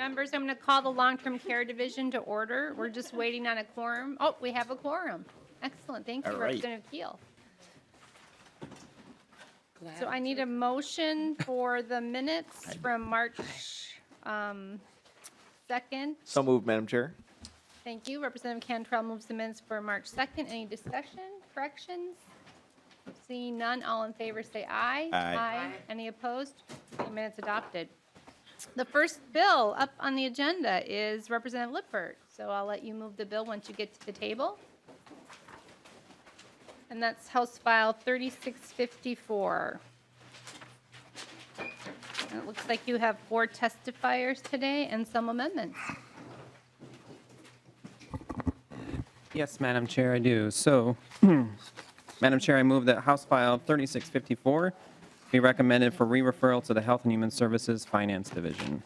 Members, I'm going to call the long-term care division to order. We're just waiting on a quorum. Oh, we have a quorum. Excellent. Thank you, All right. Representative Keel. So I need a motion for the minutes from March 2nd. So moved, Madam Chair. Thank you. Representative Cantrell moves the minutes for March 2nd. Any discussion, corrections? Seeing none, all in favor say aye. Aye. Any opposed? Okay, minutes adopted. The first bill up on the agenda is Representative Lippert. So I'll let you move the bill once you get to the table. And that's House File 3654. And it looks like you have 4 testifiers today and some amendments. Yes, Madam Chair, I do. So, Madam Chair, I move that House File 3654 be recommended for re-referral to the Health and Human Services Finance Division.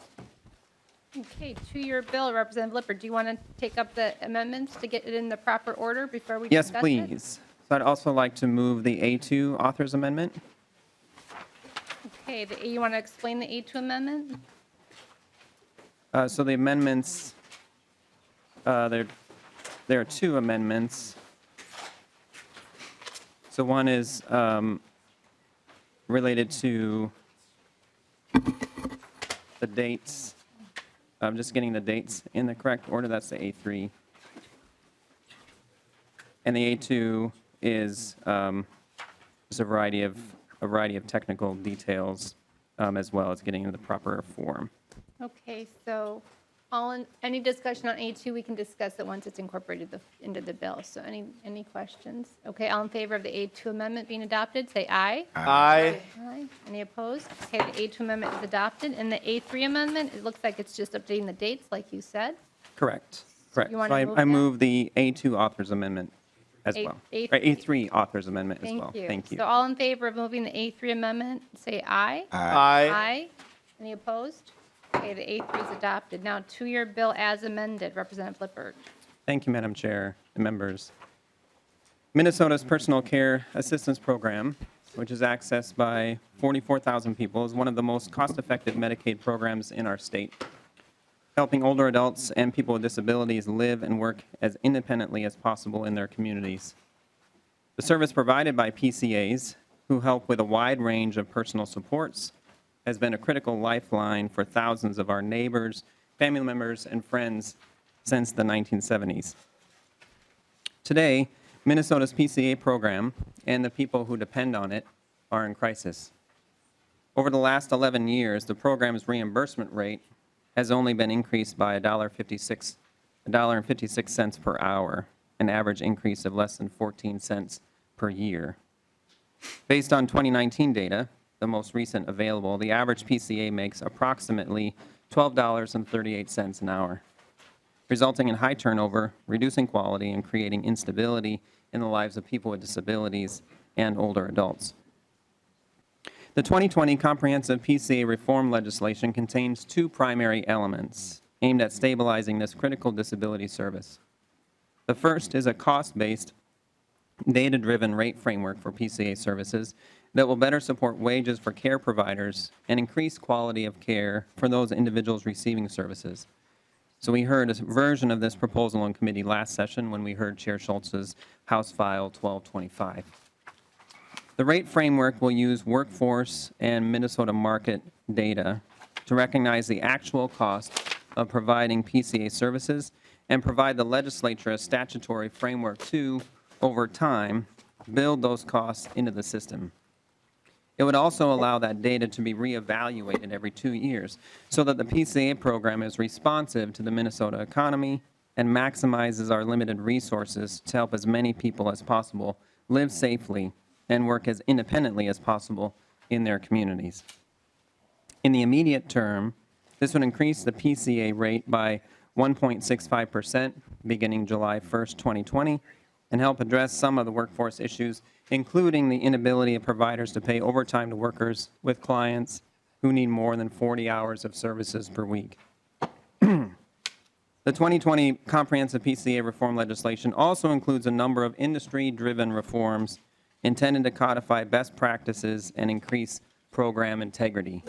Okay, to your bill, Representative Lippert, do you want to take up the amendments to get it in the proper order before we Yes, discuss it? please. So I'd also like to move the A2 Authors Amendment. Okay, you want to explain the A2 amendment? So the amendments, there are 2 amendments. So one is related to the dates. I'm just getting the dates in the correct order. That's the A3. And the A2 is just a variety of technical details as well as getting into the proper form. Okay, so any discussion on A2, we can discuss it once it's incorporated into the bill. So any questions? Okay, all in favor of the A2 amendment being adopted, say aye. Aye. Aye. Any opposed? Okay, the A2 amendment is adopted. And the A3 amendment, it looks like it's just updating the dates like you said. Correct. Correct. You So wanna I move that? move the A2 Authors Amendment as A- well. A3. Or A3 Authors Amendment as Thank well. you. Thank you. So all in favor of moving the A3 amendment, say aye. Aye. Aye. Any opposed? Okay, the A3 is adopted. Now, to your bill as amended, Representative Lippert. Thank you, Madam Chair and members. Minnesota's Personal Care Assistance Program, which is accessed by 44,000 people, is one of the most cost-effective Medicaid programs in our state, helping older adults and people with disabilities live and work as independently as possible in their communities. The service provided by PCAs, who help with a wide range of personal supports, has been a critical lifeline for thousands of our neighbors, family members, and friends since the 1970s. Today, Minnesota's PCA program and the people who depend on it are in crisis. Over the last 11 years, the program's reimbursement rate has only been increased by $1.56 per hour, an average increase of less than 14 cents per year. Based on 2019 data, the most recent available, the average PCA makes approximately $12.38 an hour, resulting in high turnover, reducing quality, and creating instability in the lives of people with disabilities and older adults. The 2020 Comprehensive PCA reform legislation contains 2 primary elements aimed at stabilizing this critical disability service. The first is a cost-based, data-driven rate framework for PCA services that will better support wages for care providers and increase quality of care for those individuals receiving services. So we heard a version of this proposal in committee last session when we heard Chair Schultz's House File 1225. The rate framework will use workforce and Minnesota market data to recognize the actual cost of providing PCA services and provide the legislature a statutory framework to, over time, build those costs into the system. It would also allow that data to be reevaluated every 2 years so that the PCA program is responsive to the Minnesota economy and maximizes our limited resources to help as many people as possible live safely and work as independently as possible in their communities. In the immediate term, this would increase the PCA rate by 1.65% beginning July 1st, 2020, and help address some of the workforce issues, including the inability of providers to pay overtime to workers with clients who need more than 40 hours of services per week. The 2020 Comprehensive PCA reform legislation also includes a number of industry-driven reforms intended to codify best practices and increase program integrity.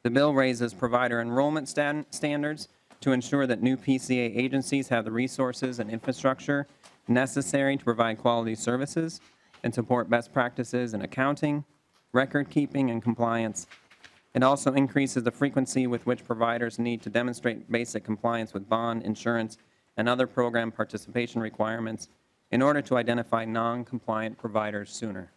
The bill raises provider enrollment standards to ensure that new PCA agencies have the resources and infrastructure necessary to provide quality services and support best practices in accounting, record keeping, and compliance. It also increases the frequency with which providers need to demonstrate basic compliance with bond, insurance, and other program participation requirements in order to identify non-compliant providers sooner.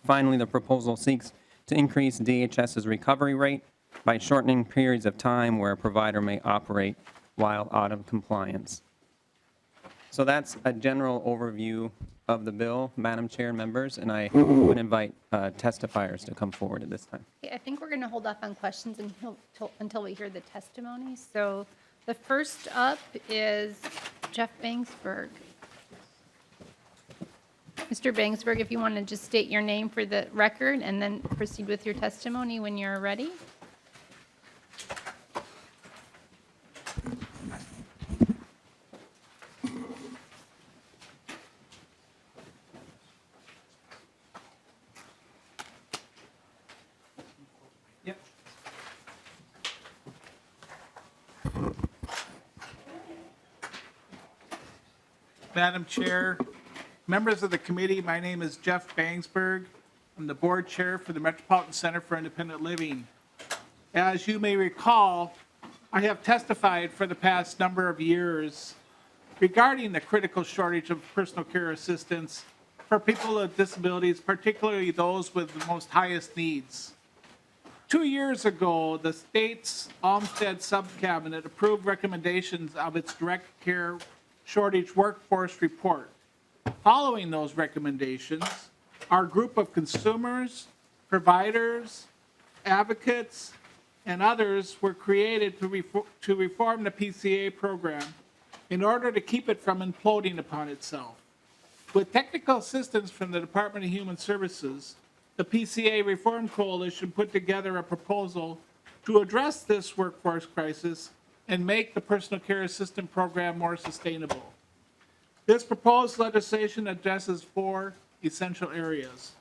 Finally, the proposal seeks to increase DHS's recovery rate by shortening periods of time where a provider may operate while out of compliance. So that's a general overview of the bill, Madam Chair and members, and I would invite testifiers to come forward at this time. Okay, I think we're going to hold off on questions until we hear the testimony. So the first up is Jeff Bangsberg. Mr. Bangsberg, if you want to just state your name for the record and then proceed with your testimony when you're ready. Yep. Madam Chair, members of the committee, my name is Jeff Bangsberg. I'm the board chair for the Metropolitan Center for Independent Living. As you may recall, I have testified for the past number of years regarding the critical shortage of personal care assistance for people with disabilities, particularly those with the most highest needs. 2 years ago, the state's Olmsted Subcabinet approved recommendations of its direct care shortage workforce report. Following those recommendations, our group of consumers, providers, advocates, and others were created to reform the PCA program in order to keep it from imploding upon itself. With technical assistance from the Department of Human Services, the PCA Reform Coalition put together a proposal to address this workforce crisis and make the personal care assistant program more sustainable. This proposed legislation addresses 4 essential areas.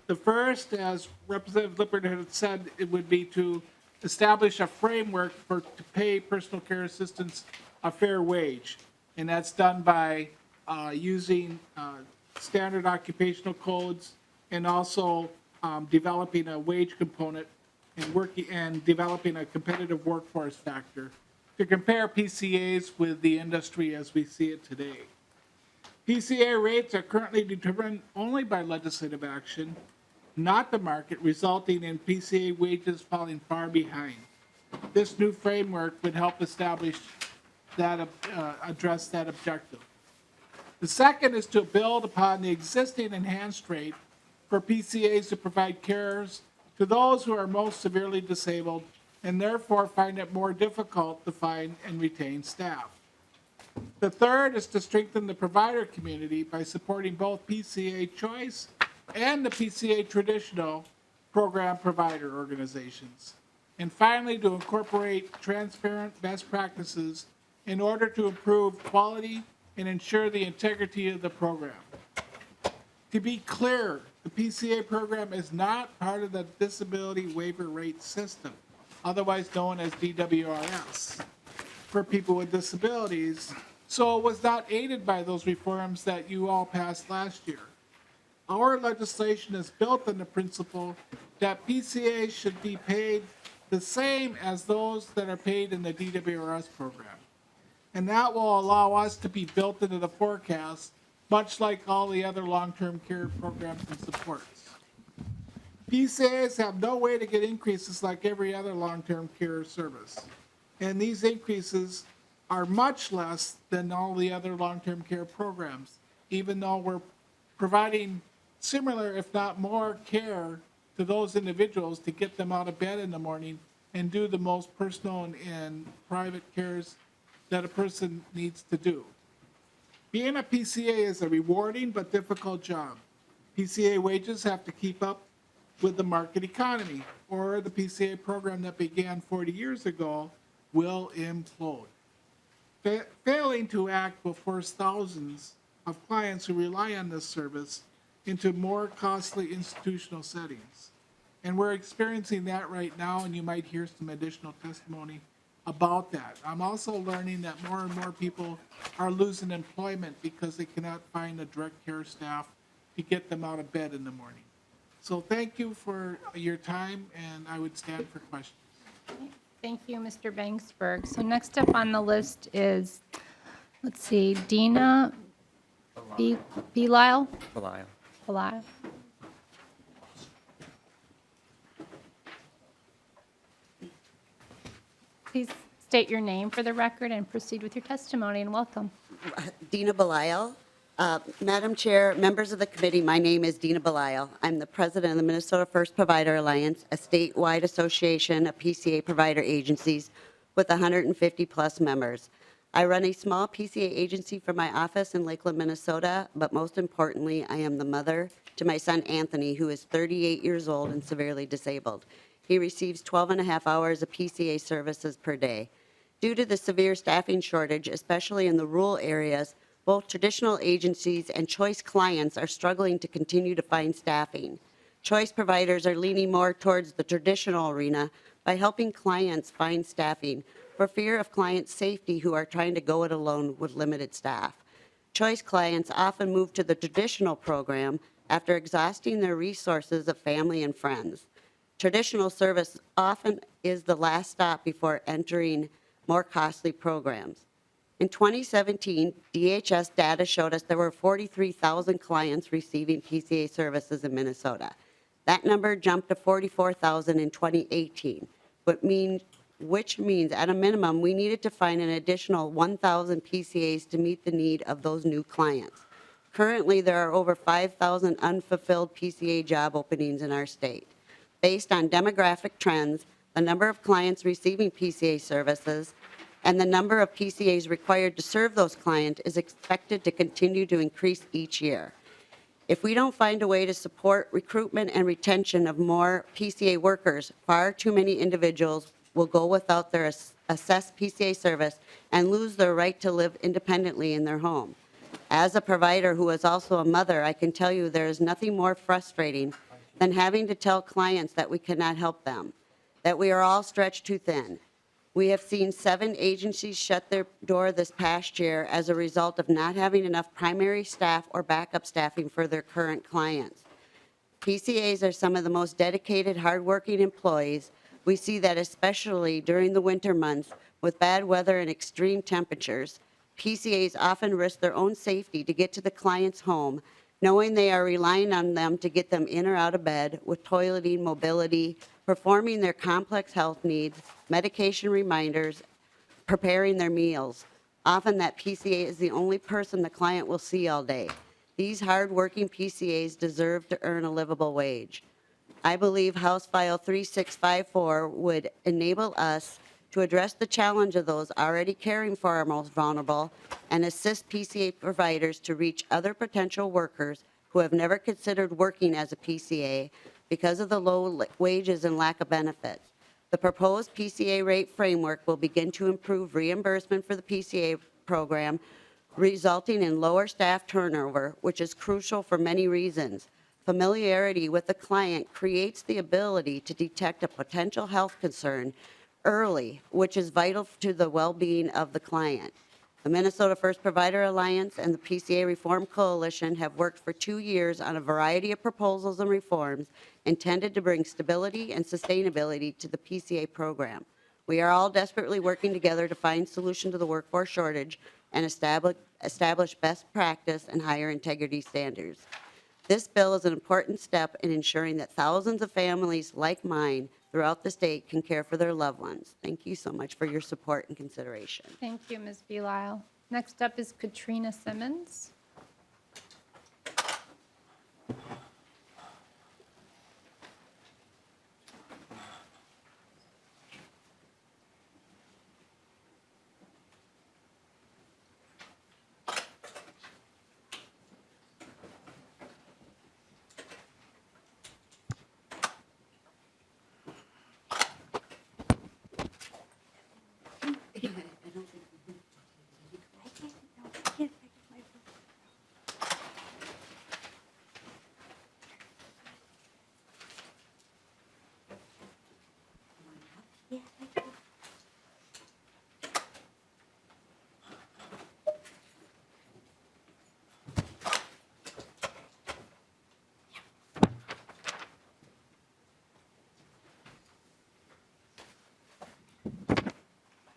The first, as Representative Lippert had said, it would be to establish a framework to pay personal care assistants a fair wage. And that's done by using standard occupational codes and also developing a wage component and developing a competitive workforce factor to compare PCAs with the industry as we see it today. PCA rates are currently determined only by legislative action, not the market, resulting in PCA wages falling far behind. This new framework would help establish that, address that objective. The second is to build upon the existing enhanced rate for PCAs to provide cares to those who are most severely disabled and therefore find it more difficult to find and retain staff. The third is to strengthen the provider community by supporting both PCA Choice and the PCA traditional program provider organizations. And finally, to incorporate transparent best practices in order to improve quality and ensure the integrity of the program. To be clear, the PCA program is not part of the disability waiver rate system, otherwise known as DWRS, for people with disabilities, so it was not aided by those reforms that you all passed last year. Our legislation is built on the principle that PCAs should be paid the same as those that are paid in the DWRS program. And that will allow us to be built into the forecast, much like all the other long-term care programs and supports. PCAs have no way to get increases like every other long-term care service. And these increases are much less than all the other long-term care programs, even though we're providing similar, if not more, care to those individuals to get them out of bed in the morning and do the most personal and private cares that a person needs to do. Being a PCA is a rewarding but difficult job. PCA wages have to keep up with the market economy, or the PCA program that began 40 years ago will implode. Failing to act will force thousands of clients who rely on this service into more costly institutional settings. And we're experiencing that right now, and you might hear some additional testimony about that. I'm also learning that more and more people are losing employment because they cannot find a direct care staff to get them out of bed in the morning. So thank you for your time, and I would stand for questions. Thank you, Mr. Bangsberg. So next up on the list is, let's see, Dina Belisle? Belial. Belisle. Please state your name for the record and proceed with your testimony, and welcome. Dina Belisle. Madam Chair, members of the committee, my name is Dina Belisle. I'm the president of the Minnesota First Provider Alliance, a statewide association of PCA provider agencies with 150-plus members. I run a small PCA agency from my office in Lakeland, Minnesota, but most importantly, I am the mother to my son Anthony, who is 38 years old and severely disabled. He receives 12 and a half hours of PCA services per day. Due to the severe staffing shortage, especially in the rural areas, both traditional agencies and choice clients are struggling to continue to find staffing. Choice providers are leaning more towards the traditional arena by helping clients find staffing for fear of client safety who are trying to go it alone with limited staff. Choice clients often move to the traditional program after exhausting their resources of family and friends. Traditional service often is the last stop before entering more costly programs. In 2017, DHS data showed us there were 43,000 clients receiving PCA services in Minnesota. That number jumped to 44,000 in 2018, which means at a minimum we needed to find an additional 1,000 PCAs to meet the need of those new clients. Currently, there are over 5,000 unfulfilled PCA job openings in our state. Based on demographic trends, the number of clients receiving PCA services, and the number of PCAs required to serve those clients is expected to continue to increase each year. If we don't find a way to support recruitment and retention of more PCA workers, far too many individuals will go without their assessed PCA service and lose their right to live independently in their home. As a provider who is also a mother, I can tell you there is nothing more frustrating than having to tell clients that we cannot help them, that we are all stretched too thin. We have seen 7 agencies shut their door this past year as a result of not having enough primary staff or backup staffing for their current clients. PCAs are some of the most dedicated, hardworking employees. We see that especially during the winter months with bad weather and extreme temperatures. PCAs often risk their own safety to get to the client's home, knowing they are relying on them to get them in or out of bed with toileting, mobility, performing their complex health needs, medication reminders, preparing their meals. Often that PCA is the only person the client will see all day. These hardworking PCAs deserve to earn a livable wage. I believe House File 3654 would enable us to address the challenge of those already caring for our most vulnerable and assist PCA providers to reach other potential workers who have never considered working as a PCA because of the low wages and lack of benefits. The proposed PCA rate framework will begin to improve reimbursement for the PCA program, resulting in lower staff turnover, which is crucial for many reasons. Familiarity with the client creates the ability to detect a potential health concern early, which is vital to the well-being of the client. The Minnesota First Provider Alliance and the PCA Reform Coalition have worked for 2 years on a variety of proposals and reforms intended to bring stability and sustainability to the PCA program. We are all desperately working together to find solutions to the workforce shortage and establish best practice and higher integrity standards. This bill is an important step in ensuring that thousands of families like mine throughout the state can care for their loved ones. Thank you so much for your support and consideration. Thank you, Ms. Belisle. Next up is Katrina Simmons.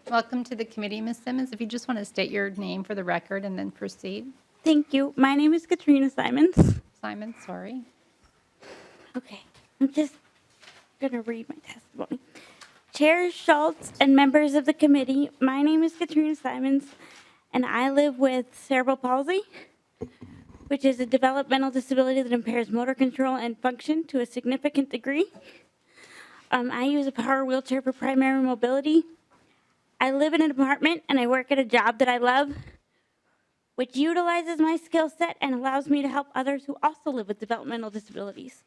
Welcome to the committee, Ms. Simmons. If you just want to state your name for the record and then proceed. Thank you. My name is Katrina Simons. Simon, sorry. Okay, I'm just going to read my testimony. Chair Schultz and members of the committee, my name is Katrina Simons, and I live with cerebral palsy, which is a developmental disability that impairs motor control and function to a significant degree. I use a power wheelchair for primary mobility. I live in an apartment and I work at a job that I love, which utilizes my skill set and allows me to help others who also live with developmental disabilities.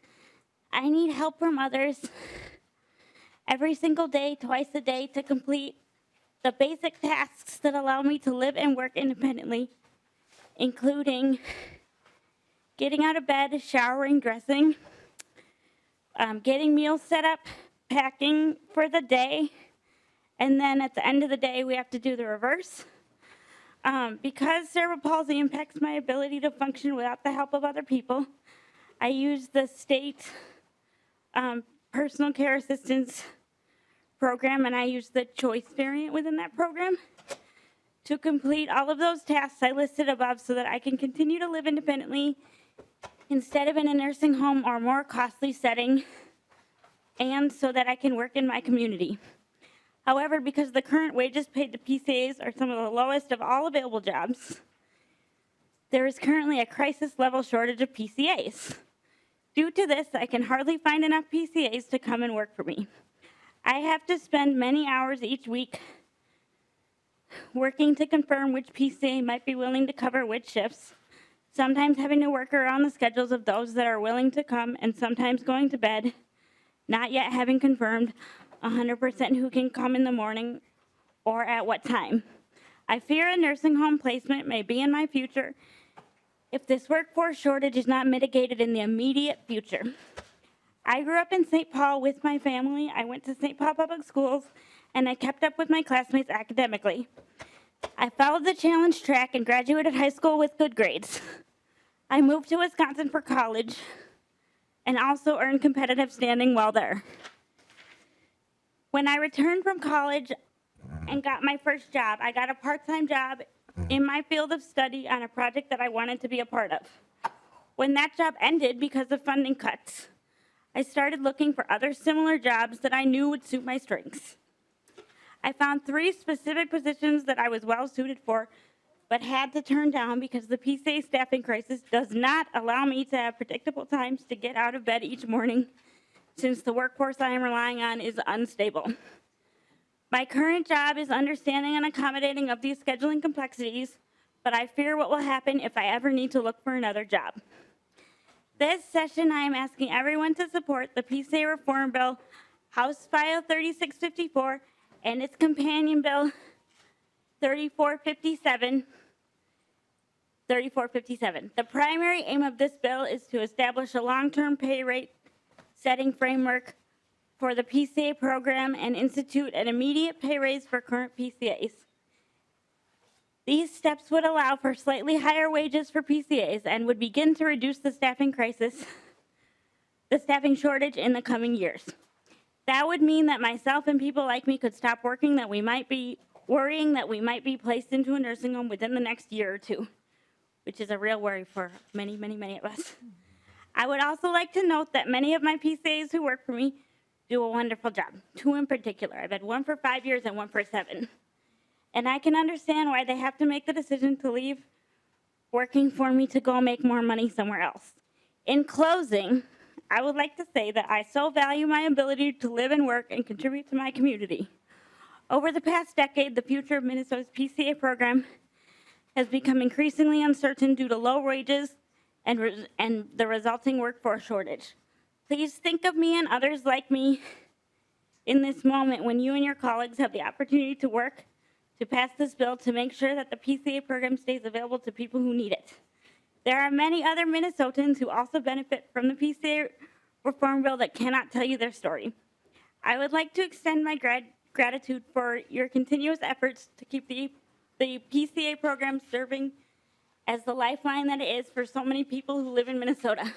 I need help from others every single day, twice a day, to complete the basic tasks that allow me to live and work independently, including getting out of bed, showering, dressing, getting meals set up, packing for the day, and then at the end of the day, we have to do the reverse. Because cerebral palsy impacts my ability to function without the help of other people, I use the state personal care assistance program, and I use the choice variant within that program to complete all of those tasks I listed above so that I can continue to live independently instead of in a nursing home or more costly setting, and so that I can work in my community. However, because the current wages paid to PCAs are some of the lowest of all available jobs, there is currently a crisis level shortage of PCAs. Due to this, I can hardly find enough PCAs to come and work for me. I have to spend many hours each week working to confirm which PCA might be willing to cover which shifts, sometimes having to work around the schedules of those that are willing to come, and sometimes going to bed, not yet having confirmed 100% who can come in the morning or at what time. I fear a nursing home placement may be in my future if this workforce shortage is not mitigated in the immediate future. I grew up in St. Paul with my family. I went to St. Paul Public Schools, and I kept up with my classmates academically. I followed the challenge track and graduated high school with good grades. I moved to Wisconsin for college and also earned competitive standing while there. When I returned from college and got my first job, I got a part-time job in my field of study on a project that I wanted to be a part of. When that job ended because of funding cuts, I started looking for other similar jobs that I knew would suit my strengths. I found 3 specific positions that I was well suited for, but had to turn down because the PCA staffing crisis does not allow me to have predictable times to get out of bed each morning, since the workforce I am relying on is unstable. My current job is understanding and accommodating of these scheduling complexities, but I fear what will happen if I ever need to look for another job. This session, I am asking everyone to support the PCA Reform Bill, House File 3654, and its companion bill, 3457. The primary aim of this bill is to establish a long-term pay rate setting framework for the PCA program and institute an immediate pay raise for current PCAs. These steps would allow for slightly higher wages for PCAs and would begin to reduce the staffing shortage in the coming years. That would mean that myself and people like me could stop worrying that we might be placed into a nursing home within the next year or two, which is a real worry for many, many, many of us. I would also like to note that many of my PCAs who work for me do a wonderful job, 2 in particular. I've had 1 for 5 years and 1 for 7. And I can understand why they have to make the decision to leave working for me to go make more money somewhere else. In closing, I would like to say that I so value my ability to live and work and contribute to my community. Over the past decade, the future of Minnesota's PCA program has become increasingly uncertain due to low wages and the resulting workforce shortage. Please think of me and others like me in this moment when you and your colleagues have the opportunity to work to pass this bill to make sure that the PCA program stays available to people who need it. There are many other Minnesotans who also benefit from the PCA reform bill that cannot tell you their story. I would like to extend my gratitude for your continuous efforts to keep the PCA program serving as the lifeline that it is for so many people who live in Minnesota.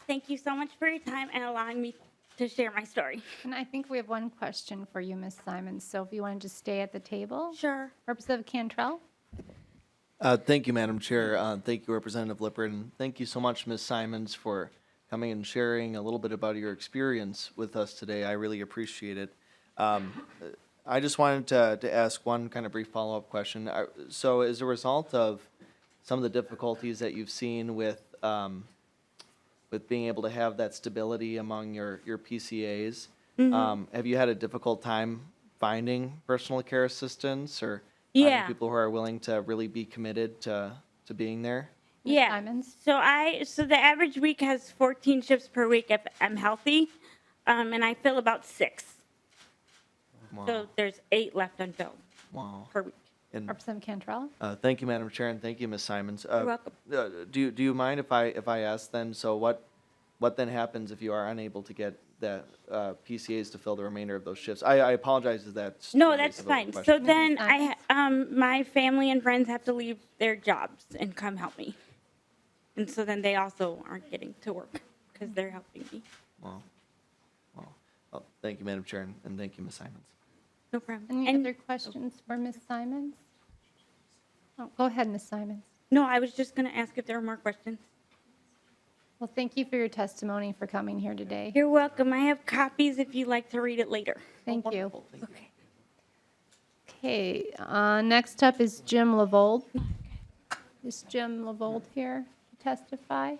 Thank you so much for your time and allowing me to share my story. And I think we have one question for you, Ms. Simons. So if you want to just stay at the table. Sure. Representative Cantrell? Thank you, Madam Chair. Thank you, Representative Lippert, and thank you so much, Ms. Simons, for coming and sharing a little bit about your experience with us today. I really appreciate it. I just wanted to ask one kind of brief follow-up question. So as a result of some of the difficulties that you've seen with being able to have that stability among your PCAs, have you had a difficult time finding personal care assistants or finding Yeah. people who are willing to really be committed to being there? Ms. Yeah. Simons? So the average week has 14 shifts per week if I'm healthy, and I fill about 6. Wow. So there's 8 left unfilled Wow. per week. And Representative Cantrell? thank you, Madam Chair, and thank you, Ms. Simons. You're welcome. Do you mind if I ask then? So what then happens if you are unable to get that PCAs to fill the remainder of those shifts? I apologize if that's No, too that's invasive of a fine. So question. then my family and friends have to leave their jobs and come help me. And so then they also aren't getting to work because they're helping me. Wow. Well, thank you, Madam Chair, and thank you, Ms. Simons. No problem. Any And other questions for Ms. Simons? Oh, go ahead, Ms. Simons. no, I was just going to ask if there were more questions. Well, thank you for your testimony for coming here today. You're welcome. I have copies if you'd like to read it later. Thank you. Wonderful, thank you. Okay, next up is Jim Lavold. Is Jim Lavold here to testify?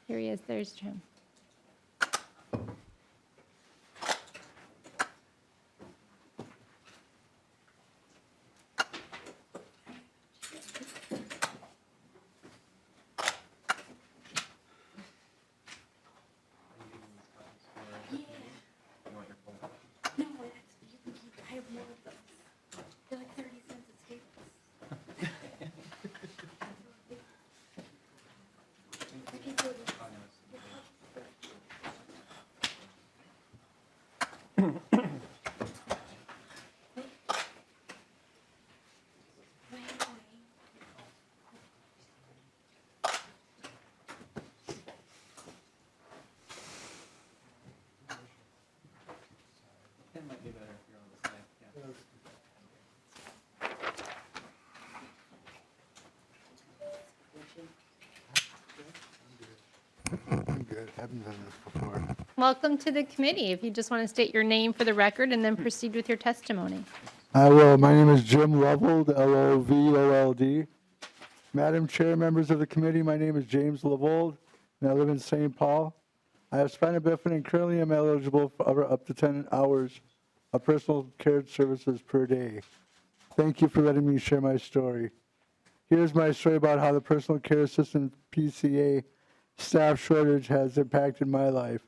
Here he is. There's Jim. No, you can keep. I have more of those. They're like 30 cents at Staples. I'm good. Haven't done this before. Welcome to the committee. If you just want to state your name for the record and then proceed with your testimony. I will. My name is Jim Lovold, L-O-V-O-L-D. Madam Chair, members of the committee, my name is James Lovold, and I live in St. Paul. I have spina bifida and currently am eligible for up to 10 hours of personal care services per day. Thank you for letting me share my story. Here's my story about how the personal care assistant PCA staff shortage has impacted my life.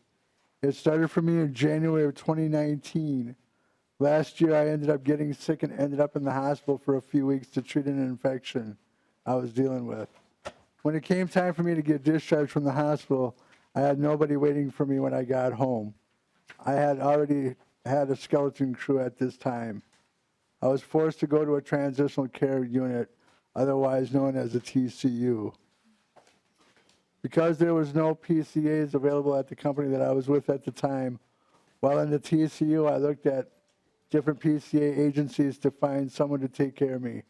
It started for me in January of 2019. Last year, I ended up getting sick and ended up in the hospital for a few weeks to treat an infection I was dealing with. When it came time for me to get discharged from the hospital, I had nobody waiting for me when I got home. I had already had a skeleton crew at this time. I was forced to go to a transitional care unit, otherwise known as a TCU. Because there was no PCAs available at the company that I was with at the time, while in the TCU, I looked at different PCA agencies to find someone to take care of me.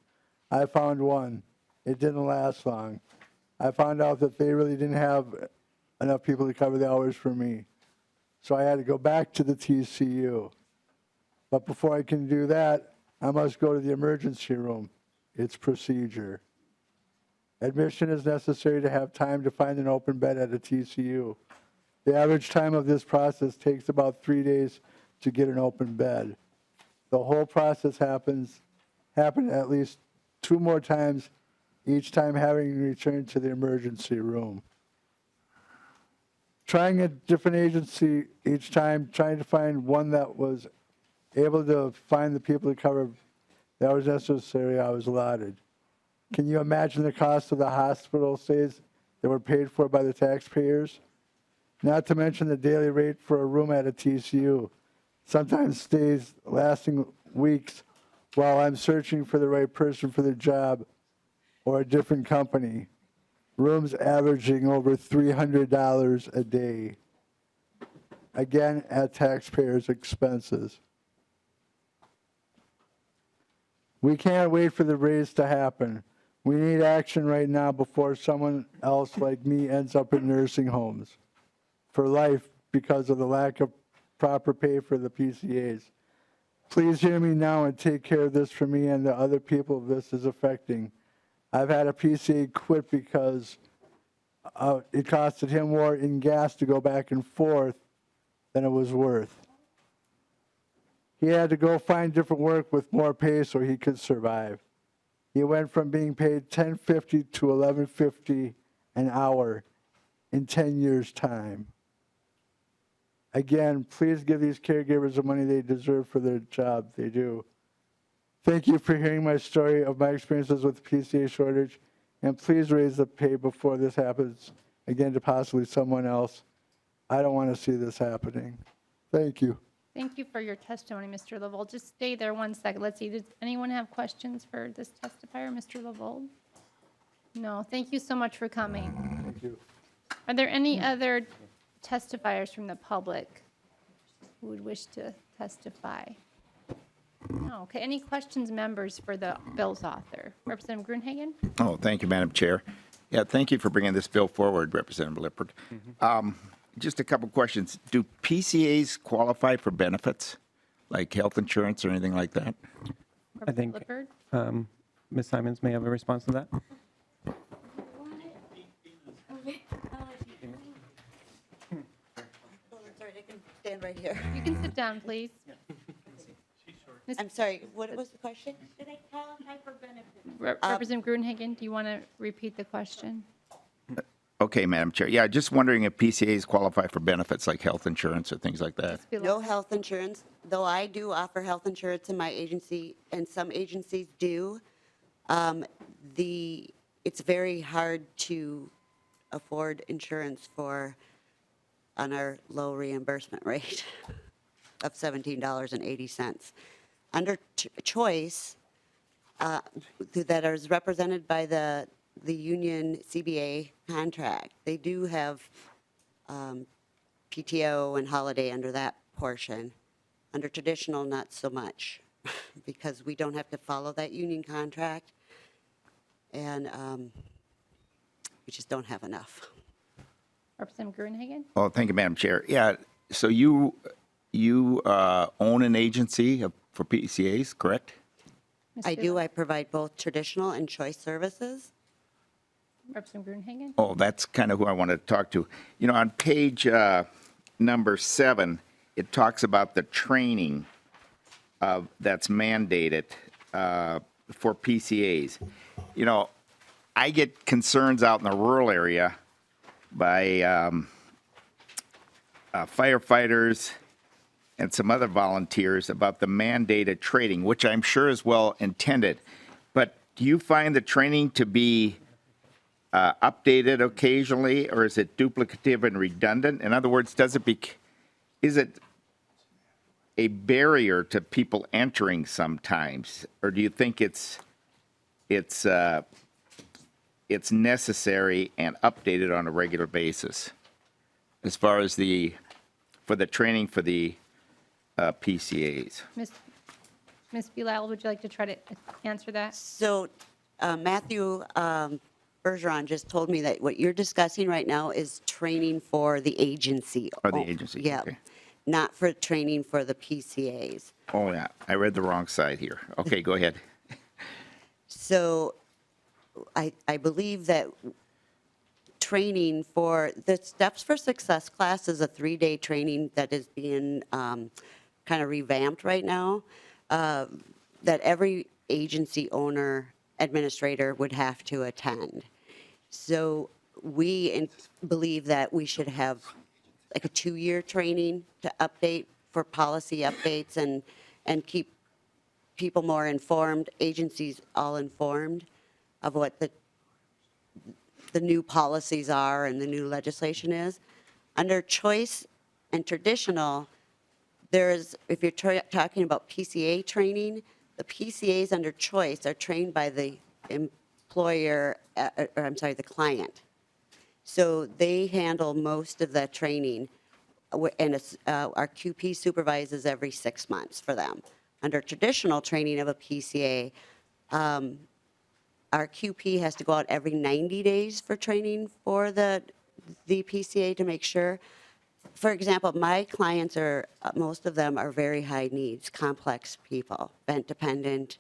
I found one. It didn't last long. I found out that they really didn't have enough people to cover the hours for me. So I had to go back to the TCU. But before I can do that, I must go to the emergency room. It's procedure. Admission is necessary to have time to find an open bed at a TCU. The average time of this process takes about 3 days to get an open bed. The whole process happened at least 2 more times, each time having returned to the emergency room. Trying a different agency each time, trying to find one that was able to find the people to cover that was necessary, I was allotted. Can you imagine the cost of the hospital stays that were paid for by the taxpayers? Not to mention the daily rate for a room at a TCU, sometimes stays lasting weeks while I'm searching for the right person for the job or a different company. Rooms averaging over $300 a day. again at taxpayers' expenses. We can't wait for the raise to happen. We need action right now before someone else like me ends up in nursing homes for life because of the lack of proper pay for the PCAs. Please hear me now and take care of this for me and the other people this is affecting. I've had a PCA quit because it costed him more in gas to go back and forth than it was worth. He had to go find different work with more pay so he could survive. He went from being paid $10.50 to $11.50 an hour in 10 years' time. Again, please give these caregivers the money they deserve for their job. They do. Thank you for hearing my story of my experiences with the PCA shortage, and please raise the pay before this happens again to possibly someone else. I don't want to see this happening. Thank you. Thank you for your testimony, Mr. Levold. Just stay there one second. Let's see, does anyone have questions for this testifier, Mr. Levold? No, thank you so much for coming. Thank you. Are there any other testifiers from the public who would wish to testify? No, okay, any questions, members, for the bill's author? Representative Gruenhagen? Oh, thank you, Madam Chair. Yeah, thank you for bringing this bill forward, Representative Lippert. Just a couple questions. Do PCAs qualify for benefits, like health insurance or anything like that? I think Lippert? Ms. Simons may have a response to that. Sorry, I can stand right here. You can sit down, please. I'm sorry, what was the question? Do they qualify for benefits? Representative Gruenhagen, do you want to repeat the question? Okay, Madam Chair. Yeah, just wondering if PCAs qualify for benefits like health insurance or things like that. No health insurance, though I do offer health insurance in my agency, and some agencies do. It's very hard to afford insurance on our low reimbursement rate of $17.80. Under choice, that is represented by the union CBA contract, they do have PTO and holiday under that portion. Under traditional, not so much, because we don't have to follow that union contract, and we just don't have enough. Representative Gruenhagen? Oh, thank you, Madam Chair. Yeah, so you own an agency for PCAs, correct? I do. I provide both traditional and choice services. Representative Gruenhagen? Oh, that's kind of who I wanted to talk to. You know, on page number 7, it talks about the training that's mandated for PCAs. You know, I get concerns out in the rural area by firefighters and some other volunteers about the mandated training, which I'm sure is well intended. But do you find the training to be updated occasionally, or is it duplicative and redundant? In other words, is it a barrier to people entering sometimes, or do you think it's necessary and updated on a regular basis as far as for the training for the PCAs? Ms. Belisle, would you like to try to answer that? So Matthew Bergeron just told me that what you're discussing right now is training for the agency. Or the agency, Yeah, okay. not for training for the PCAs. Oh, yeah, I read the wrong side here. Okay, go ahead. So I believe that training for the Steps for Success class is a 3-day training that is being kind of revamped right now, that every agency owner administrator would have to attend. So we believe that we should have like a 2-year training to update for policy updates and keep people more informed, agencies all informed of what the new policies are and the new legislation is. Under choice and traditional, if you're talking about PCA training, the PCAs under choice are trained by the employer, the client. So they handle most of that training. our QP supervises every 6 months for them. Under traditional training of a PCA, our QP has to go out every 90 days for training for the PCA to make sure. For example, my clients are, most of them are very high needs, complex people, vent dependent.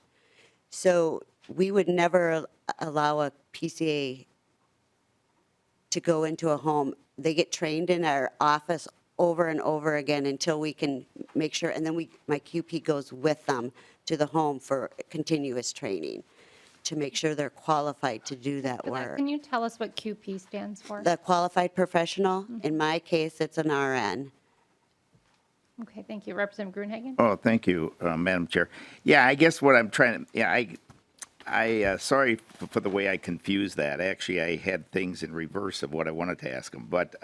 So we would never allow a PCA to go into a home. They get trained in our office over and over again until we can make sure, and then my QP goes with them to the home for continuous training to make sure they're qualified to do that work. Can you tell us what QP stands for? The qualified professional, in my case, it's an RN. Okay, thank you. Representative Gruenhagen? Oh, thank you, Madam Chair. Yeah, I guess what I'm trying to, yeah, I sorry for the way I confused that. Actually, I had things in reverse of what I wanted to ask him. But,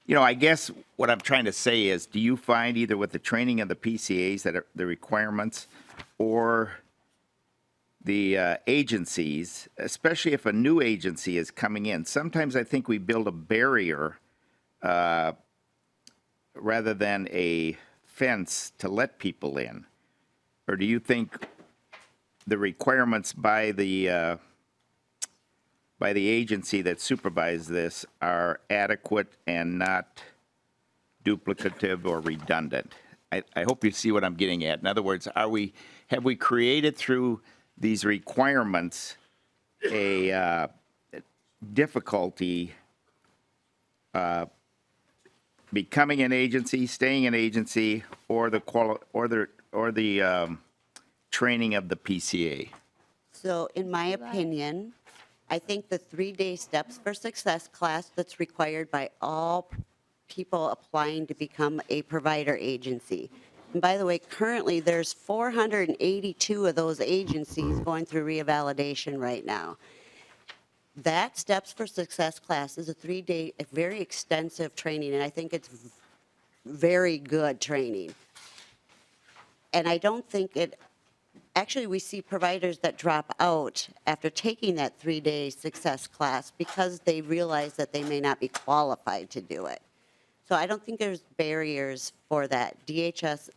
you know, I guess what I'm trying to say is, do you find either with the training of the PCAs that are the requirements or the agencies, especially if a new agency is coming in, sometimes I think we build a barrier rather than a fence to let people in? Or do you think the requirements by the agency that supervises this are adequate and not duplicative or redundant? I hope you see what I'm getting at. In other words, have we created through these requirements a difficulty becoming an agency, staying an agency, or the training of the PCA? So in my opinion, I think the 3-day Steps for Success class that's required by all people applying to become a provider agency. And by the way, currently there's 482 of those agencies going through revalidation right now. That Steps for Success class is a 3-day, very extensive training, and I think it's very good training. And I don't think actually we see providers that drop out after taking that 3-day success class because they realize that they may not be qualified to do it. So I don't think there's barriers for that. DHS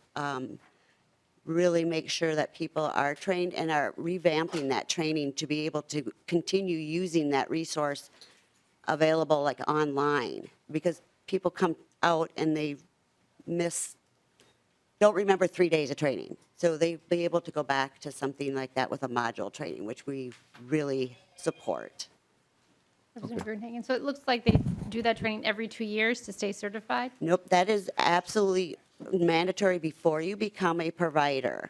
really makes sure that people are trained and are revamping that training to be able to continue using that resource available like online, because people come out and they don't remember 3 days of training. So they'd be able to go back to something like that with a module training, which we really support. Representative Gruenhagen. So it looks like they do that training every 2 years to stay certified? Nope, that is absolutely mandatory before you become a provider.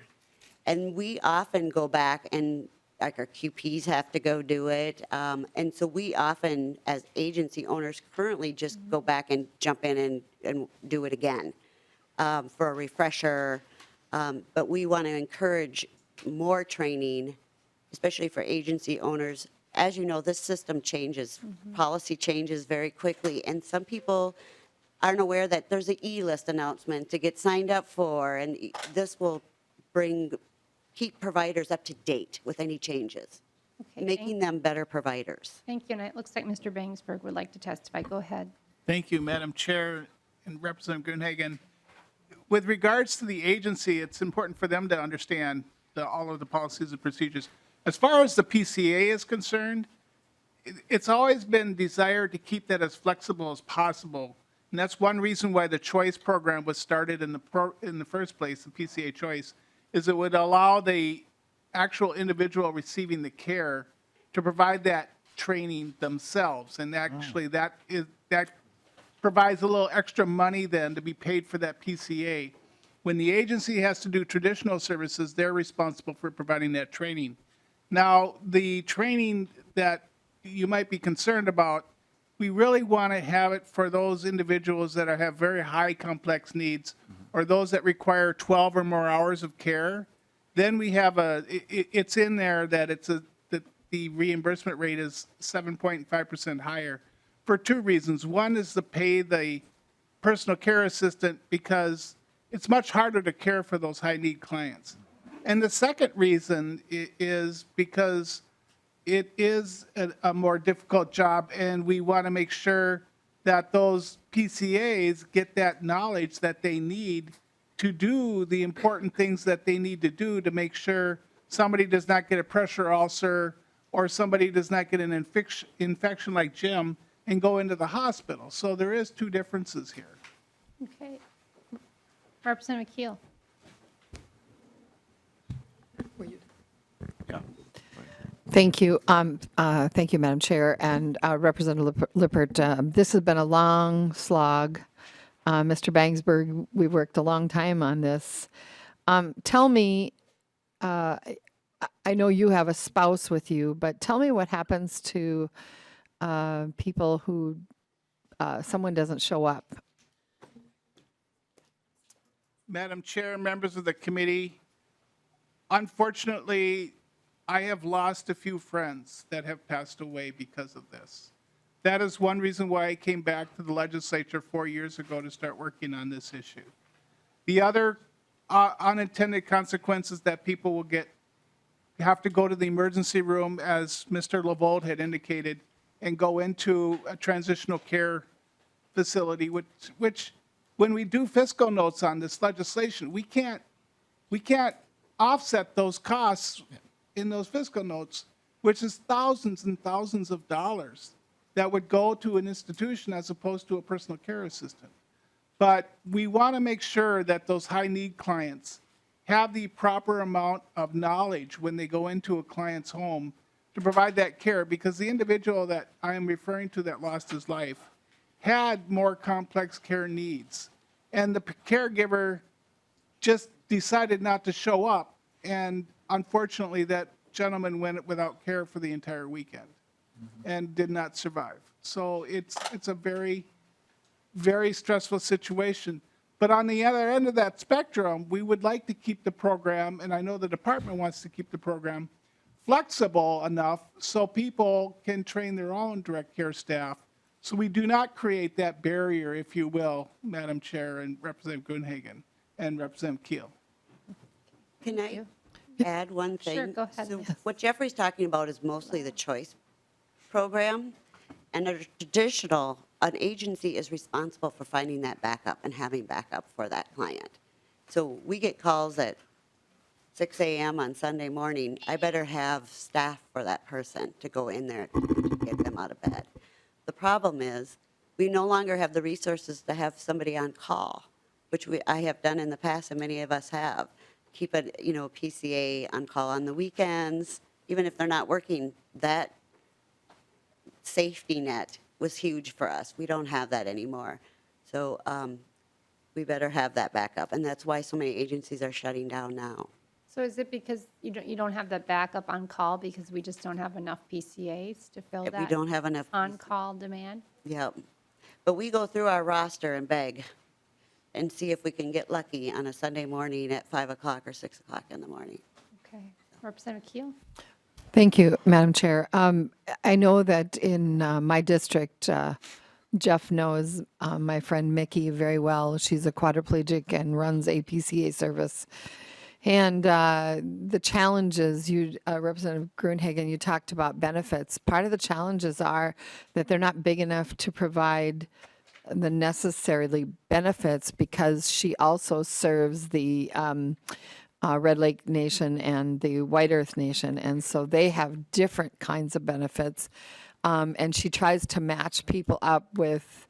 And we often go back and, like, our QPs have to go do it. And so we often, as agency owners, currently just go back and jump in and do it again for a refresher. But we want to encourage more training, especially for agency owners. As you know, this system changes, policy changes very quickly, and some people aren't aware that there's an e-list announcement to get signed up for, and this will keep providers up to date with any changes, Okay, making them better providers. Thank you, and it looks like Mr. Bangsberg would like to testify. Go ahead. Thank you, Madam Chair and Representative Gruenhagen. With regards to the agency, it's important for them to understand all of the policies and procedures. As far as the PCA is concerned, it's always been desired to keep that as flexible as possible. And that's one reason why the choice program was started in the first place, the PCA choice, is it would allow the actual individual receiving the care to provide that training themselves. And actually that provides a little extra money then to be paid for that PCA. When the agency has to do traditional services, they're responsible for providing that training. Now, the training that you might be concerned about, we really want to have it for those individuals that have very high complex needs or those that require 12 or more hours of care. Then we have it's in there that that the reimbursement rate is 7.5% higher for two reasons. One is to pay the personal care assistant because it's much harder to care for those high need clients. And the second reason is because it is a more difficult job, and we want to make sure that those PCAs get that knowledge that they need to do the important things that they need to do to make sure somebody does not get a pressure ulcer or somebody does not get an infection like Jim and go into the hospital. So there is two differences here. Okay. Representative Keel. Thank you. Thank you, Madam Chair, and Representative Lippert. This has been a long slog. Mr. Bangsberg, we worked a long time on this. Tell me, I know you have a spouse with you, but tell me what happens to people who someone doesn't show up. Madam Chair, members of the committee, unfortunately, I have lost a few friends that have passed away because of this. That is one reason why I came back to the legislature 4 years ago to start working on this issue. The other unintended consequences that people will get, have to go to the emergency room, as Mr. Lavold had indicated, and go into a transitional care facility, which when we do fiscal notes on this legislation, we can't offset those costs in those fiscal notes, which is thousands and thousands of dollars that would go to an institution as opposed to a personal care assistant. But we want to make sure that those high-need clients have the proper amount of knowledge when they go into a client's home to provide that care, because the individual that I am referring to that lost his life had more complex care needs. And the caregiver just decided not to show up, and unfortunately, that gentleman went without care for the entire weekend and did not survive. So it's a very, very stressful situation. But on the other end of that spectrum, we would like to keep the program, and I know the department wants to keep the program flexible enough so people can train their own direct care staff. So we do not create that barrier, if you will, Madam Chair and Representative Gruenhagen and Representative Keel. Can I add one thing? Sure, go ahead. So what Jeffrey's talking about is mostly the choice program. And a traditional, an agency is responsible for finding that backup and having backup for that client. So we get calls at 6 a.m. on Sunday morning. I better have staff for that person to go in there to get them out of bed. The problem is we no longer have the resources to have somebody on call, which I have done in the past and many of us have. Keep a PCA on call on the weekends, even if they're not working. That safety net was huge for us. We don't have that anymore. So we better have that backup. And that's why so many agencies are shutting down now. So is it because you don't have the backup on call because we just don't have enough PCAs to fill that We don't have enough. on-call demand? Yep. But we go through our roster and beg and see if we can get lucky on a Sunday morning at 5 o'clock or 6 o'clock in the morning. Okay. Representative Keel? Thank you, Madam Chair. I know that in my district, Jeff knows my friend Mickey very well. She's a quadriplegic and runs a PCA service. And the challenges, Representative Gruenhagen, you talked about benefits. Part of the challenges are that they're not big enough to provide the necessarily benefits, because she also serves the Red Lake Nation and the White Earth Nation. And so they have different kinds of benefits. And she tries to match people up with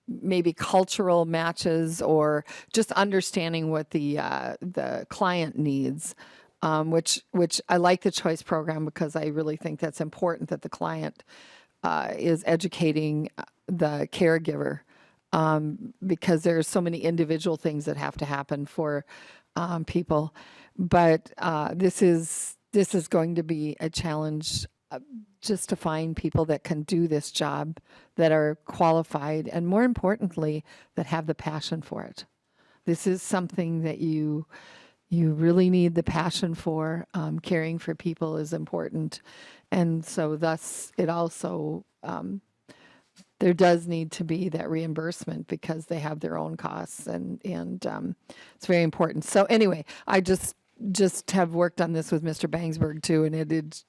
maybe cultural matches or just understanding what the client needs, which I like the choice program because I really think that's important, that the client is educating the caregiver, because there's so many individual things that have to happen for people. But this is going to be a challenge, just to find people that can do this job, that are qualified, and more importantly, that have the passion for it. This is something that you really need the passion for. Caring for people is important. And so thus it also, there does need to be that reimbursement because they have their own costs, and it's very important. So anyway, I just just have worked on this with Mr. Bangsberg too, and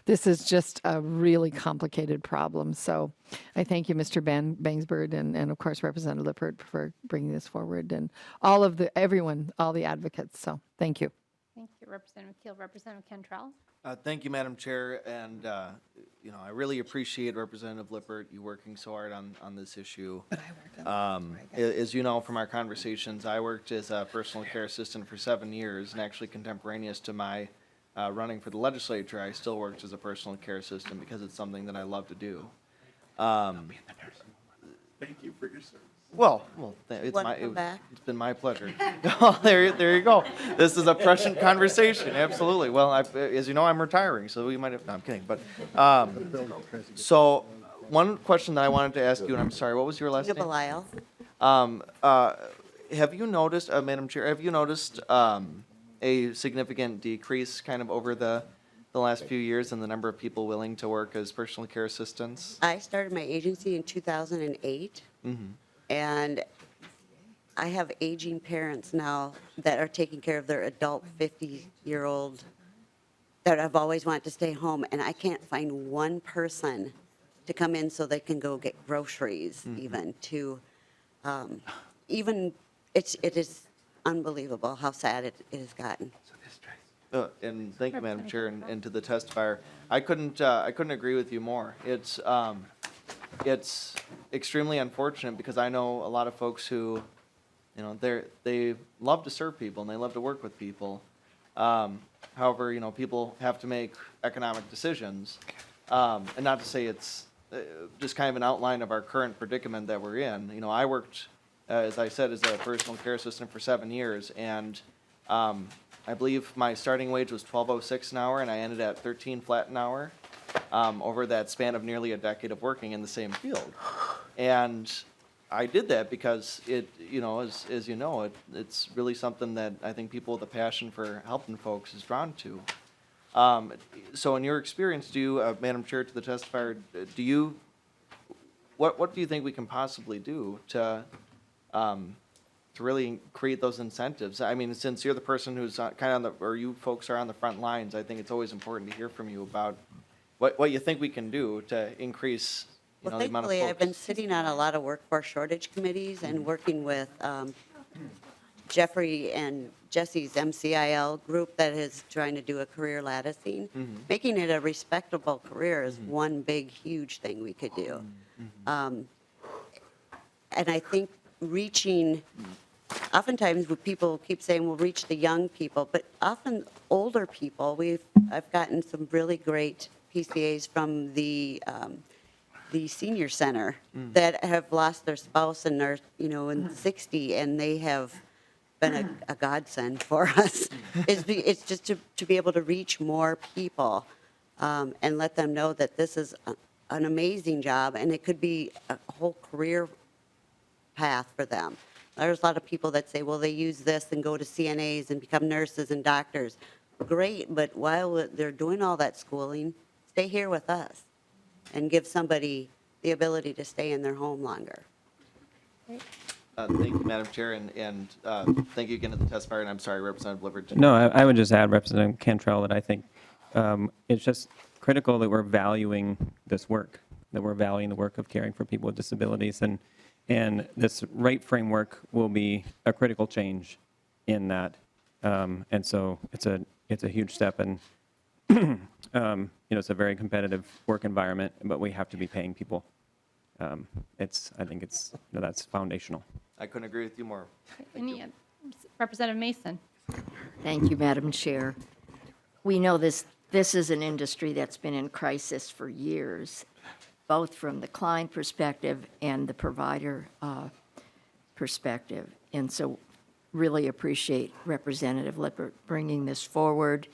this is just a really complicated problem. So I thank you, Mr. Bangsberg, and of course Representative Lippert for bringing this forward, and all the advocates. So thank you. Thank you, Representative Keel. Representative Cantrell? Thank you, Madam Chair, and, I really appreciate Representative Lippert, you working so hard on this issue. As you know from our conversations, I worked as a personal care assistant for 7 years, and actually contemporaneous to my running for the legislature, I still worked as a personal care assistant because it's something that I love to do. Thank you for your service. Well, it's it's been my pleasure. Oh, there you go. This is a prescient conversation, absolutely. Well, as you know, I'm retiring, so we might have, no, I'm kidding, but, so, one question that I wanted to ask you, and I'm sorry, what was your last name? Belial. Have you noticed, Madam Chair, have you noticed, a significant decrease kind of over the last few years in the number of people willing to work as personal care assistants? I started my agency in 2008. And I have aging parents now that are taking care of their adult 50-year-old that have always wanted to stay home, and I can't find one person to come in so they can go get groceries, even to, it is unbelievable how sad it has gotten. And thank you, Madam Chair, and to the testifier. I couldn't agree with you more. It's extremely unfortunate because I know a lot of folks who, they love to serve people and they love to work with people. However, people have to make economic decisions. And not to say it's just kind of an outline of our current predicament that we're in. I worked, as I said, as a personal care assistant for 7 years, and I believe my starting wage was $12.06 an hour, and I ended at $13 flat an hour. Over that span of nearly a decade of working in the same field. And I did that because as you know, it's really something that I think people with a passion for helping folks is drawn to. So in your experience, Madam Chair, to the testifier, what do you think we can possibly do to really create those incentives? I mean, since you're the person who's kind of or you folks are on the front lines, I think it's always important to hear from you about what you think we can do to increase, the amount of folks. Thankfully, I've been sitting on a lot of workforce shortage committees and working with Jeffrey and Jesse's MCIL group that is trying to do a career latticing. Making it a respectable career is one big, huge thing we could do. And I think oftentimes people keep saying we'll reach the young people, but often older people, I've gotten some really great PCAs from the senior center that have lost their spouse and are, in 60, and they have been a godsend for us. It's just to be able to reach more people and let them know that this is an amazing job, and it could be a whole career path for them. There's a lot of people that say, well, they use this and go to CNAs and become nurses and doctors. Great, but while they're doing all that schooling, stay here with us and give somebody the ability to stay in their home longer. Thank you, Madam Chair, and thank you again to the testifier, and I'm sorry, Representative Lippert. No, I would just add, Representative Cantrell, that I think it's just critical that we're valuing this work, that we're valuing the work of caring for people with disabilities, and this rate framework will be a critical change in that. And so it's a huge step, and it's a very competitive work environment, but we have to be paying people. I think that's foundational. I couldn't agree with you more. Representative Mason? Thank you, Madam Chair. We know this is an industry that's been in crisis for years, both from the client perspective and the provider perspective. And so really appreciate Representative Lippert bringing this forward.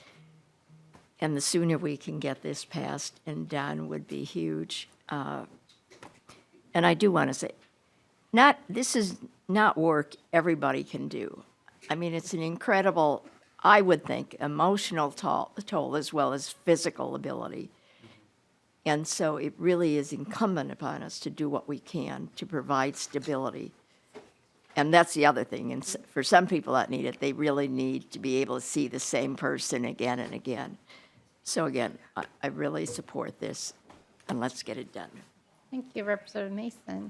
And the sooner we can get this passed and done would be huge. And I do want to say, this is not work everybody can do. I mean, it's an incredible, I would think, emotional toll as well as physical ability. And so it really is incumbent upon us to do what we can to provide stability. And that's the other thing. And for some people that need it, they really need to be able to see the same person again and again. So again, I really support this, and let's get it done. Thank you, Representative Mason.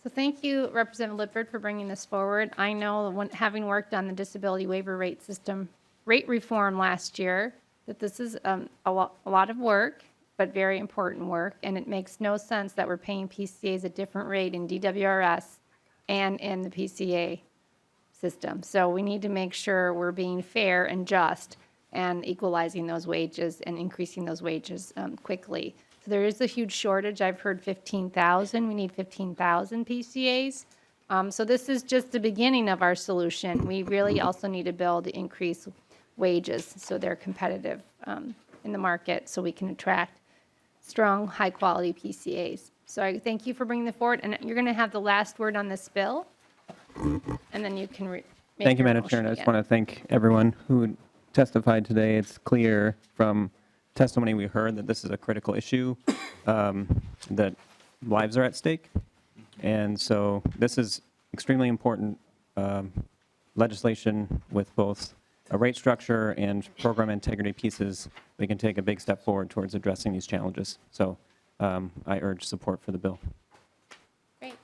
So thank you, Representative Lippert, for bringing this forward. I know, having worked on the disability waiver rate system, rate reform last year, that this is a lot of work, but very important work, and it makes no sense that we're paying PCAs a different rate in DWRS and in the PCA system. So we need to make sure we're being fair and just and equalizing those wages and increasing those wages quickly. So there is a huge shortage. I've heard 15,000. We need 15,000 PCAs. So this is just the beginning of our solution. We really also need to build to increase wages so they're competitive in the market so we can attract strong, high-quality PCAs. So I thank you for bringing that forward. And you're going to have the last word on this bill, and then you can make Thank you, your Madam Chair. And I motion just want to thank everyone who testified today. It's clear from testimony we heard that this is a critical issue, that lives are at stake. And so this is extremely important legislation with both a rate structure and program integrity pieces. We can take a big step forward towards addressing these challenges. So I urge support for the bill. Great.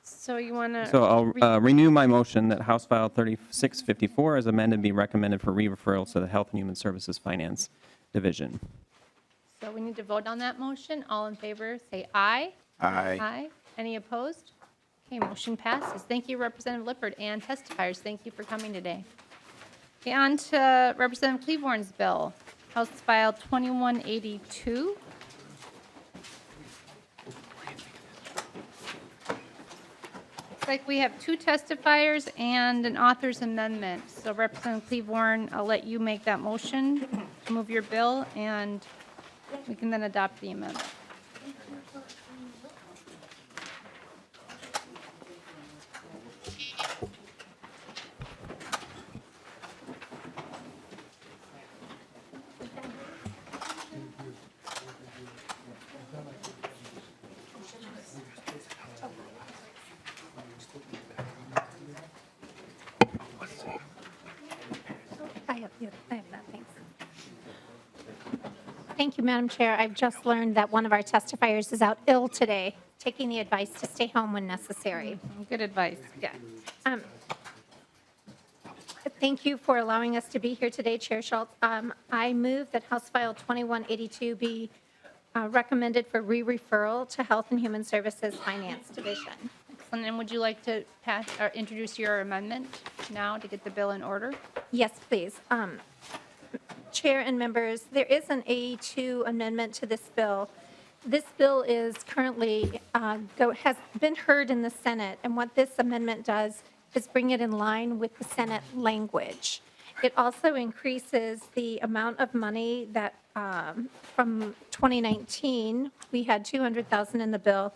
So you want to? So I'll renew my motion that House File 3654 as amended be recommended for re-referral to the Health and Human Services Finance Division. So we need to vote on that motion. All in favor, say aye. Aye. Aye. Any opposed? Okay, motion passes. Thank you, Representative Lippert, and testifiers. Thank you for coming today. Okay, on to Representative Klevorn's bill, House File 2182. Looks like we have two testifiers and an author's amendment. So Representative Klevorn, I'll let you make that motion to move your bill, and we can then adopt the amendment. I have that, thanks. Thank you, Madam Chair. I've just learned that one of our testifiers is out ill today, taking the advice to stay home when necessary. Good advice. Yeah. Thank you for allowing us to be here today, Chair Schultz. I move that House File 2182 be recommended for re-referral to Health and Human Services Finance Division. Excellent. And would you like to pass or introduce your amendment now to get the bill in order? Yes, please. Chair and members, there is an A2 amendment to this bill. This bill is currently, has been heard in the Senate, and what this amendment does is bring it in line with the Senate language. It also increases the amount of money that from 2019, we had $200,000 in the bill,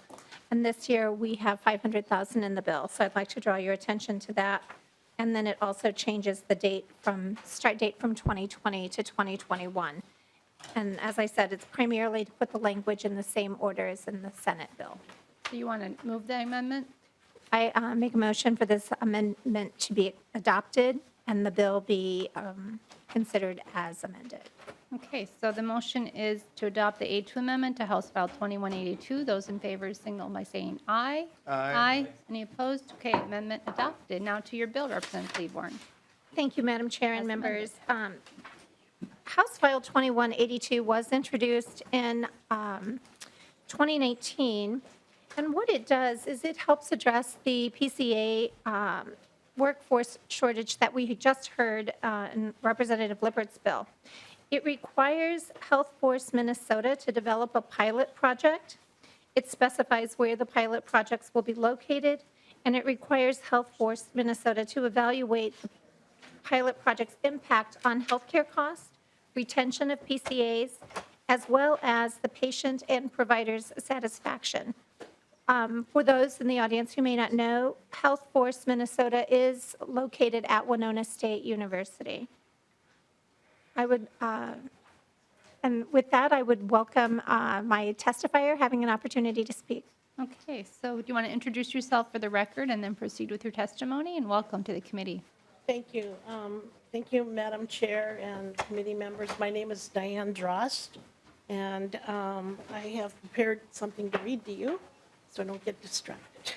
and this year we have $500,000 in the bill. So I'd like to draw your attention to that. And then it also changes the date start date from 2020 to 2021. And as I said, it's primarily to put the language in the same order as in the Senate bill. Do you want to move the amendment? I make a motion for this amendment to be adopted and the bill be considered as amended. Okay, so the motion is to adopt the A2 amendment to House File 2182. Those in favor signal by saying aye. Aye. Any opposed? Okay, amendment adopted. Now to your bill, Representative Klevorn. Thank you, Madam Chair and As members. House File 2182 was introduced in 2019, and what it does is it helps address the PCA workforce shortage that we just heard in Representative Lippert's bill. It requires Health Force Minnesota to develop a pilot project. It specifies where the pilot projects will be located, and it requires Health Force Minnesota to evaluate the pilot project's impact on healthcare costs, retention of PCAs, as well as the patient and provider's satisfaction. For those in the audience who may not know, Health Force Minnesota is located at Winona State University. And with that, I would welcome my testifier having an opportunity to speak. Okay, so do you want to introduce yourself for the record and then proceed with your testimony? And welcome to the committee. Thank you. Thank you, Madam Chair and committee members. My name is Diane Drost, and I have prepared something to read to you, so don't get distracted.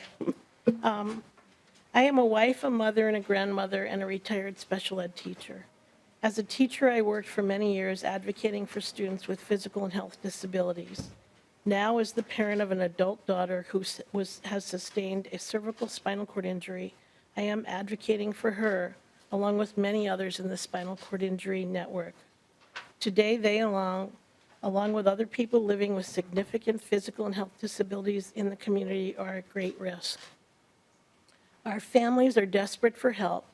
I am a wife, a mother, and a grandmother, and a retired special ed teacher. As a teacher, I worked for many years advocating for students with physical and health disabilities. Now, as the parent of an adult daughter who has sustained a cervical spinal cord injury, I am advocating for her, along with many others in the spinal cord injury network. Today, they, along with other people living with significant physical and health disabilities in the community, are at great risk. Our families are desperate for help.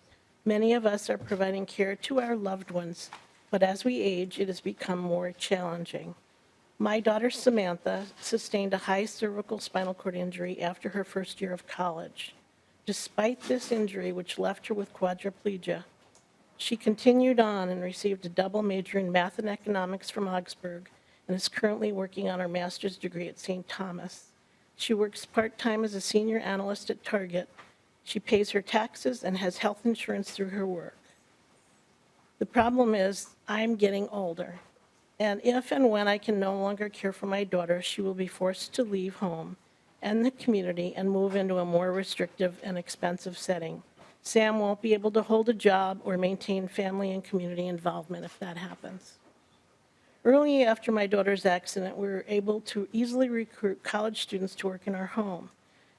Many of us are providing care to our loved ones, but as we age, it has become more challenging. My daughter Samantha sustained a high cervical spinal cord injury after her first year of college. Despite this injury, which left her with quadriplegia, she continued on and received a double major in math and economics from Augsburg and is currently working on her master's degree at St. Thomas. She works part-time as a senior analyst at Target. She pays her taxes and has health insurance through her work. The problem is, I'm getting older. And if and when I can no longer care for my daughter, she will be forced to leave home and the community and move into a more restrictive and expensive setting. Sam won't be able to hold a job or maintain family and community involvement if that happens. Early after my daughter's accident, we were able to easily recruit college students to work in our home.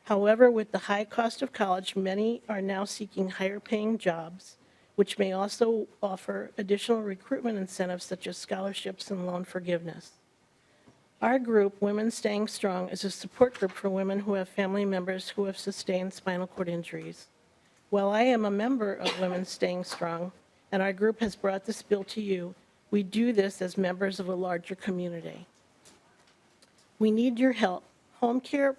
However, with the high cost of college, many are now seeking higher paying jobs, which may also offer additional recruitment incentives such as scholarships and loan forgiveness. Our group, Women Staying Strong, is a support group for women who have family members who have sustained spinal cord injuries. While I am a member of Women Staying Strong, and our group has brought this bill to you, we do this as members of a larger community. We need your help. Home care,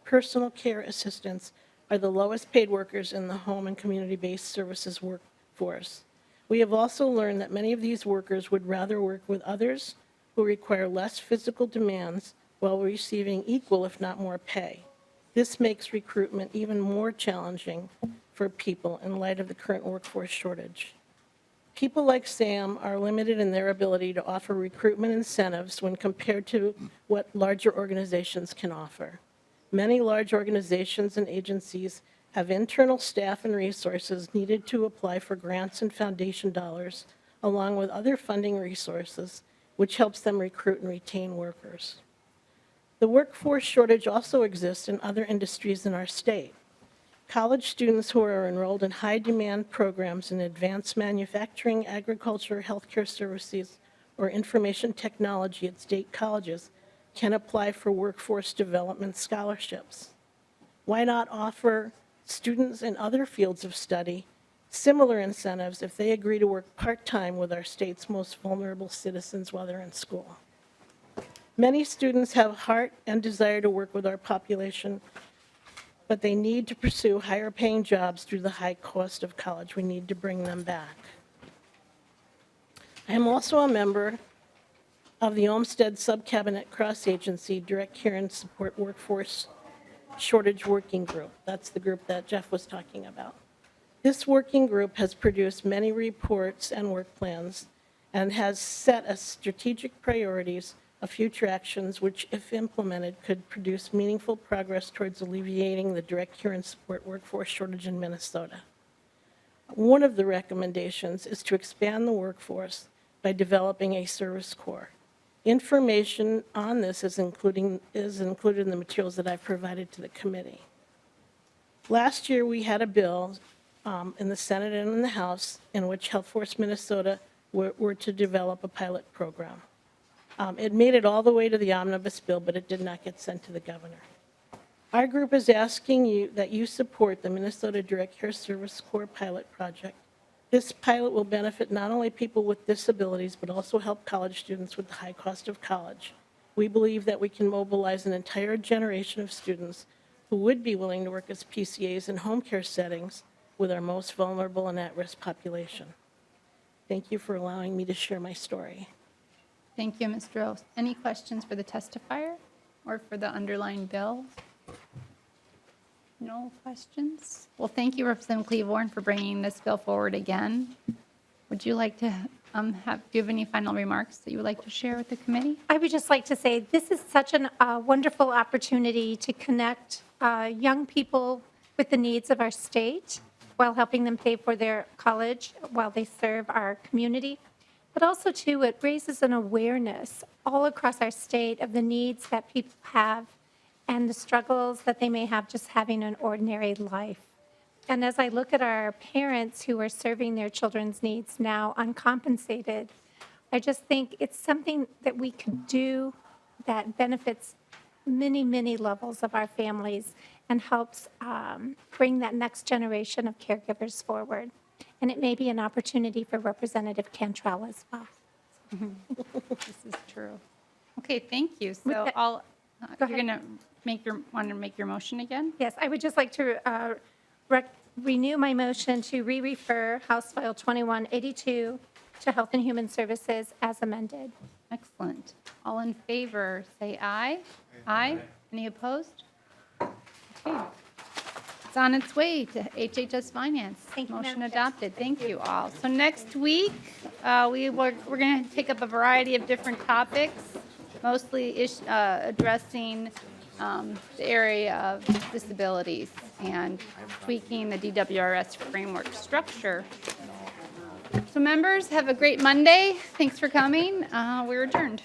personal care assistants are the lowest paid workers in the home and community-based services workforce. We have also learned that many of these workers would rather work with others who require less physical demands while receiving equal, if not more, pay. This makes recruitment even more challenging for people in light of the current workforce shortage. People like Sam are limited in their ability to offer recruitment incentives when compared to what larger organizations can offer. Many large organizations and agencies have internal staff and resources needed to apply for grants and foundation dollars, along with other funding resources, which helps them recruit and retain workers. The workforce shortage also exists in other industries in our state. College students who are enrolled in high-demand programs in advanced manufacturing, agriculture, healthcare services, or information technology at state colleges can apply for workforce development scholarships. Why not offer students in other fields of study similar incentives if they agree to work part-time with our state's most vulnerable citizens while they're in school? Many students have heart and desire to work with our population, but they need to pursue higher paying jobs due to the high cost of college. We need to bring them back. I am also a member of the Olmsted Sub-Cabinet Cross-Agency Direct Care and Support Workforce Shortage Working Group. That's the group that Jeff was talking about. This working group has produced many reports and work plans and has set as strategic priorities of future actions which, if implemented, could produce meaningful progress towards alleviating the direct care and support workforce shortage in Minnesota. One of the recommendations is to expand the workforce by developing a service corps. Information on this is included in the materials that I've provided to the committee. Last year, we had a bill in the Senate and in the House in which Health Force Minnesota were to develop a pilot program. It made it all the way to the omnibus bill, but it did not get sent to the governor. Our group is asking you that you support the Minnesota Direct Care Service Corps pilot project. This pilot will benefit not only people with disabilities, but also help college students with the high cost of college. We believe that we can mobilize an entire generation of students who would be willing to work as PCAs in home care settings with our most vulnerable and at-risk population. Thank you for allowing me to share my story. Thank you, Ms. Drost. Any questions for the testifier or for the underlying bill? No questions? Well, thank you, Representative Klevorn, for bringing this bill forward again. Would you like to do you have any final remarks that you would like to share with the committee? I would just like to say this is such a wonderful opportunity to connect young people with the needs of our state while helping them pay for their college while they serve our community. But also, too, it raises an awareness all across our state of the needs that people have and the struggles that they may have just having an ordinary life. And as I look at our parents who are serving their children's needs now uncompensated, I just think it's something that we could do that benefits many, many levels of our families and helps bring that next generation of caregivers forward. And it may be an opportunity for Representative Cantrell as well. This is true. Okay, thank you. So that- I'll, Go you're ahead. going to want to make your motion again? Yes, I would just like to renew my motion to re-refer House File 2182 to Health and Human Services as amended. Excellent. All in favor, say aye. Aye. Any opposed? Okay. It's on its way to HHS Finance. Thank you, Motion Madam Chair. adopted. Thank you all. So next week, we're going to take up a variety of different topics, mostly addressing the area of disabilities and tweaking the DWRS framework structure. So members, have a great Monday. Thanks for coming. We're adjourned.